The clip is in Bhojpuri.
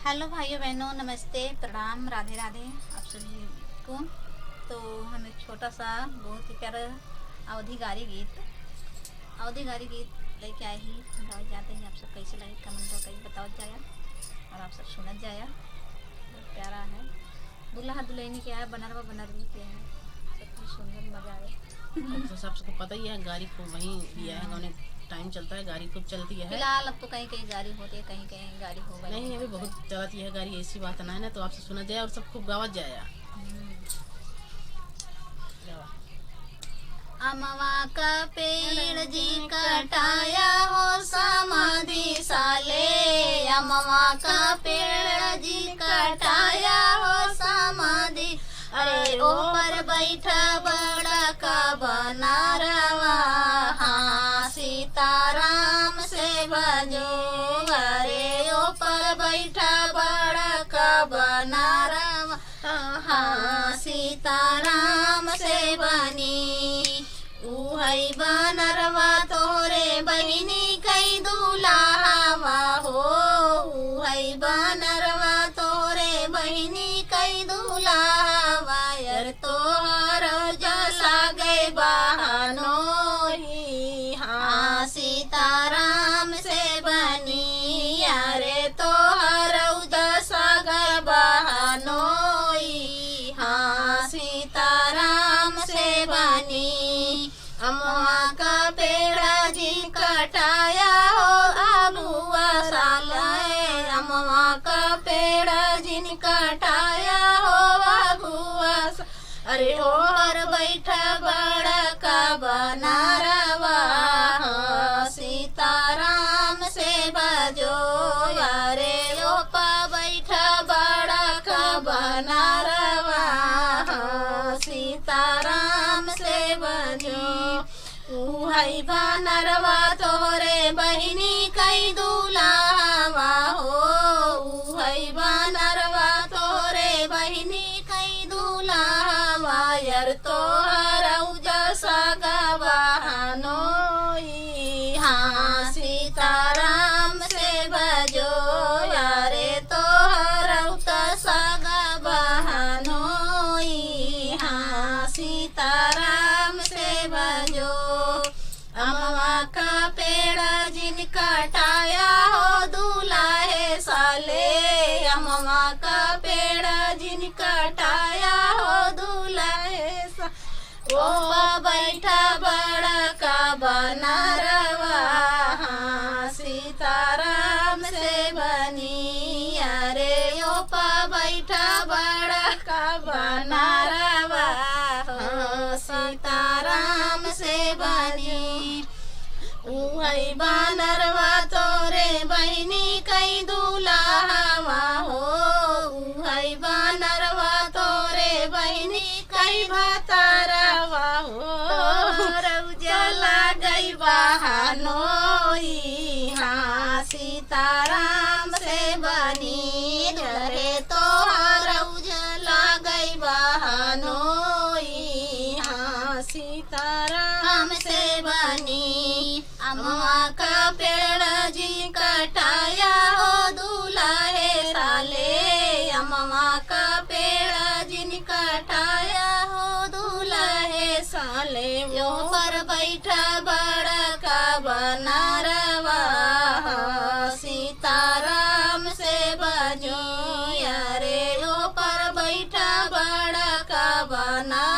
हेलो भाइयों बहनों, नमस्ते, प्रणाम, राधे राधे आप सभी को। तो हम एक छोटा सा बहुत ही प्यारा अवधी गारी गीत लेके आए ही गाओ जाते हैं। आप सब कैसे लगे कमेंट में कहीं बताओ जाया और आप सब सुनत जाया। बहुत प्यारा है, दुल्हा दुल्हनी क्या है, बनरवा क्या है, सब कुछ सुंदर मजा आए। तो सबको पता ही है, गाड़ी को वहीं दिया है उन्होंने। टाइम चलता है, गाड़ी खूब चलती है फिलहाल। अब तो कहीं कहीं गाड़ी होती है, कहीं कहीं गाड़ी हो गई नहीं, अभी बहुत चलती है गाड़ी। ऐसी बात ना है ना, तो आपसे सुना जाए और सब खूब गावत जाया। अमवा का पेड़ जी कटाया हो समाधि साले, अमवा का पेड़ जी कटाया हो समाधि। अरे ऊपर बैठा बड़ा का बनारवा, हाँ सीताराम से बजो। अरे ऊपर बैठा बड़ा का बनारवा, हाँ सीताराम से बनी। उहई बनरवा तोरे बहिनी कई दुलावा हो, उहई बनरवा तोरे बहिनी कई दुलावा। यार तोहर जसा गए बहनोई, हाँ सीताराम से बनी। अरे तोहर जसा गए बहनोई, हाँ सीताराम से बनी। अमवा का पेड़ जी कटाया हो अगुआ साले, अमवा का पेड़ जिन कटाया हो अगुआ। अरे ओहर बैठा बड़ा का बनारवा, सीताराम से बजो। अरे ओपा बैठा बड़ा का बनारवा, सीताराम से बजो। उहई बनरवा तोरे बहिनी कई दुलावा हो, उहई बनरवा तोरे बहिनी कई दुलावा। यार तोहर जसा गवाहनोई, हाँ सीताराम से बजो। यारे तोहर जसा गवाहनोई, हाँ सीताराम से बजो। अमवा का पेड़ जिन कटाया हो दुलाहे साले, अमवा का पेड़ जिन कटाया हो दुलाहे सा। ओ बैठा बड़ा का बनारवा, हाँ सीताराम से बनी। अरे ओपा बैठा बड़ा का बनारवा, हाँ सीताराम से बनी। उहई बनरवा तोरे बहिनी कई दुलावा हो, उहई बनरवा तोरे बहिनी कई भतारवा हो। रउजला गई बहनोई, हाँ सीताराम से बनी। अरे तोहर उजला गई बहनोई, हाँ सीताराम से बनी। अमवा का पेड़ जी कटाया हो दुलाहे साले, अमवा का पेड़ जिन कटाया हो दुलाहे साले। वो पर बैठा बड़ा का बनारवा, सीताराम से बजो। यारे वो पर बैठा बड़ा का बना